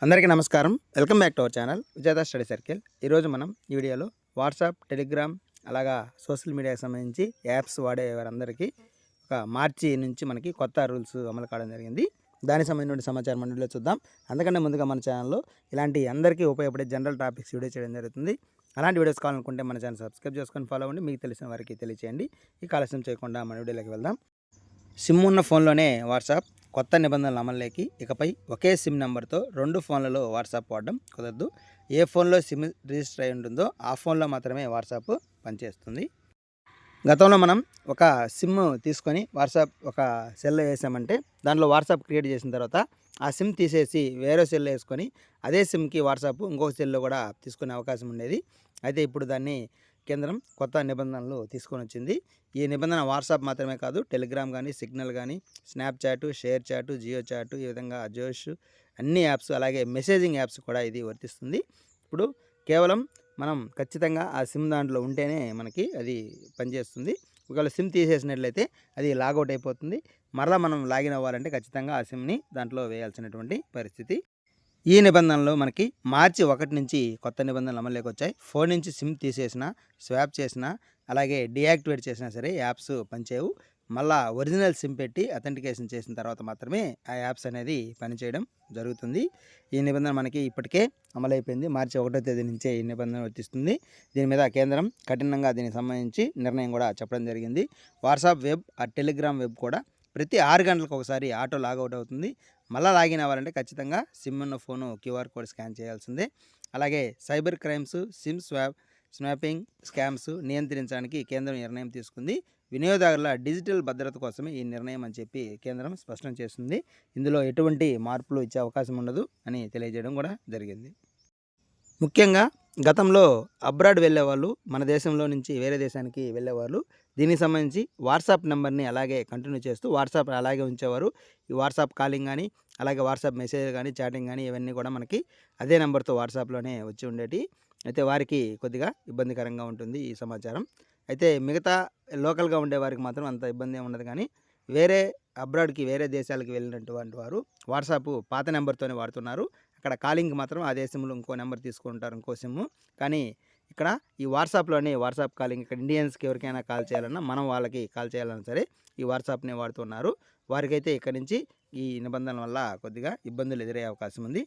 అందరికీ నమస్కారం. Welcome back to our channel విజేత స్టడీ సర్కిల్. ఈరోజు మనం ఈ వీడియోలో వాట్సాప్, టెలిగ్రామ్ అలాగా సోషల్ మీడియాకి సంబంధించి యాప్స్ వాడే వారందరికీ ఒక మార్చి నుంచి మనకి కొత్త రూల్స్ అమలు కావడం జరిగింది. దానికి సంబంధించిన సమాచారం మన వీడియోలో చూద్దాం. అందుకంటే ముందుగా మన ఛానల్లో ఇలాంటి అందరికీ ఉపయోగపడే జనరల్ టాపిక్స్ వీడియో చేయడం జరుగుతుంది. అలాంటి వీడియోస్ కావాలనుకుంటే మన ఛానల్ సబ్స్క్రైబ్ చేసుకొని ఫాలో అవ్వండి. మీకు తెలిసిన వారికి తెలియచేయండి. ఈ ఆలస్యం చేయకుండా మన వీడియోలోకి వెళ్దాం. సిమ్ ఉన్న ఫోన్లోనే వాట్సాప్ కొత్త నిబంధనలు అమల్లోకి. ఇకపై ఒకే సిమ్ నెంబర్తో 2 ఫోన్లలో వాట్సాప్ వాడడం కుదరదు. ఏ ఫోన్లో సిమ్ రిజిస్టర్ అయి ఉంటుందో ఆ ఫోన్లో మాత్రమే వాట్సాప్ పనిచేస్తుంది. గతంలో మనం ఒక సిమ్ తీసుకొని వాట్సాప్ ఒక సెల్లో వేసామంటే దాంట్లో వాట్సాప్ క్రియేట్ చేసిన తర్వాత ఆ సిమ్ తీసేసి వేరే సెల్లో వేసుకొని అదే సిమ్కి వాట్సాప్ ఇంకొక సెల్లో కూడా తీసుకునే అవకాశం ఉండేది. అయితే ఇప్పుడు దాన్ని కేంద్రం కొత్త నిబంధనలు తీసుకొని వచ్చింది. ఈ నిబంధన వాట్సాప్ మాత్రమే కాదు, టెలిగ్రామ్ కానీ, సిగ్నల్ కానీ, Snapchat, share chat, Jio chat, ఈ విధంగా జోష్ అన్ని యాప్స్, అలాగే మెసేజింగ్ యాప్స్ కూడా ఇది వర్తిస్తుంది. ఇప్పుడు కేవలం మనం ఖచ్చితంగా ఆ సిమ్ దాంట్లో ఉంటేనే మనకి అది పనిచేస్తుంది. ఒకవేళ సిమ్ తీసేసినట్లయితే అది లాగౌట్ అయిపోతుంది. మరలా మనం లాగిన్ అవ్వాలంటే ఖచ్చితంగా ఆ సిమ్ని దాంట్లో వేయాల్సినటువంటి పరిస్థితి. ఈ నిబంధనలు మనకి మార్చి 1 నుంచి కొత్త నిబంధనలు అమల్లోకి వచ్చాయి. ఫోన్ నుంచి సిమ్ తీసేసినా, స్వాప్ చేసినా, అలాగే డీయాక్టివేట్ చేసినా సరే యాప్స్ పనిచేయవు. మళ్ళా ఒరిజినల్ సిమ్ పెట్టి అథెంటికేషన్ చేసిన తర్వాత మాత్రమే ఆ యాప్స్ అనేది పనిచేయడం జరుగుతుంది. ఈ నిబంధన మనకి ఇప్పటికే అమలైపోయింది. మార్చి 1వ తేదీ నుంచే ఈ నిబంధన వర్తిస్తుంది. దీని మీద కేంద్రం కఠినంగా దీనికి సంబంధించి నిర్ణయం కూడా చెప్పడం జరిగింది. వాట్సాప్ వెబ్, ఆ టెలిగ్రామ్ వెబ్ కూడా ప్రతి 6 గంటలకు ఒకసారి ఆటో లాగౌట్ అవుతుంది. మళ్ళీ లాగిన్ అవ్వాలంటే ఖచ్చితంగా సిమ్ ఉన్న ఫోను క్యూఆర్ కోడ్ స్కాన్ చేయాల్సిందే. అలాగే cyber crimes, SIM swapping scams నియంత్రించడానికి కేంద్రం నిర్ణయం తీసుకుంది. వినియోగదారుల డిజిటల్ భద్రత కోసమే ఈ నిర్ణయం అని చెప్పి కేంద్రం స్పష్టం చేస్తుంది. ఇందులో ఎటువంటి మార్పులు ఇచ్చే అవకాశం ఉండదు అని తెలియజేయడం కూడా జరిగింది. ముఖ్యంగా గతంలో అబ్రాడ్ వెళ్ళేవాళ్ళు, మన దేశంలో నుంచి వేరే దేశానికి వెళ్ళేవాళ్ళు దీనికి సంబంధించి వాట్సాప్ నెంబర్ని అలాగే కంటిన్యూ చేస్తూ వాట్సాప్ అలాగే ఉంచేవారు. ఈ వాట్సాప్ కాలింగ్ కానీ, అలాగే వాట్సాప్ మెసేజ్ కానీ, చాటింగ్ కానీ ఇవన్నీ కూడా మనకి అదే నెంబర్తో వాట్సాప్లోనే వచ్చి ఉండేటి. అయితే వారికి కొద్దిగా ఇబ్బందికరంగా ఉంటుంది ఈ సమాచారం. అయితే మిగతా లోకల్గా ఉండే వారికి మాత్రం అంత ఇబ్బంది ఉండదు. కానీ వేరే అబ్రాడ్కి, వేరే దేశాలకు వెళ్ళినటువంటి వారు వాట్సాప్ పాత నెంబర్తోనే వాడుతున్నారు. అక్కడ కాలింగ్ మాత్రం అదే సిమ్లో ఇంకో నెంబర్ తీసుకుంటారు, ఇంకో సిమ్. కానీ ఇక్కడ ఈ వాట్సాప్లోనే వాట్సాప్ కాలింగ్, ఇక్కడ ఇండియన్స్కి ఎవరికైనా కాల్ చేయాలన్నా, మనం వాళ్ళకి కాల్ చేయాలన్నా సరే ఈ వాట్సాప్నే వాడుతున్నారు. వారికైతే ఇక్కడ నుంచి ఈ నిబంధనల వల్ల కొద్దిగా ఇబ్బందులు ఎదురయ్యే అవకాశం ఉంది.